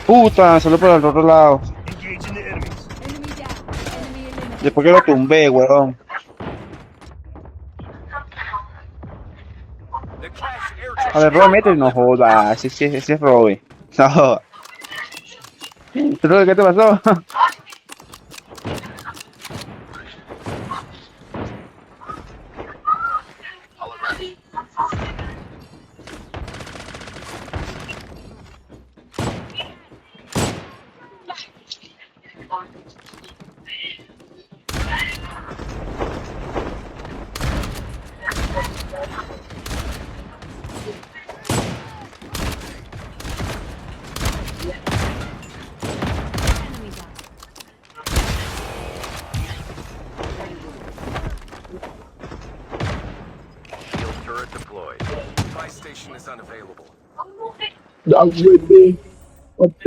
Puta, salió por el otro lado. Engaging the enemies. Enemy down. Enemy eliminated. Después que lo tumbé, weón. The cash air A ver, Roy, mete, no jodas. Ese es Roy. No. Roy, ¿qué te pasó? Enemy down. Shield turret deployed. Buy station is unavailable. That would be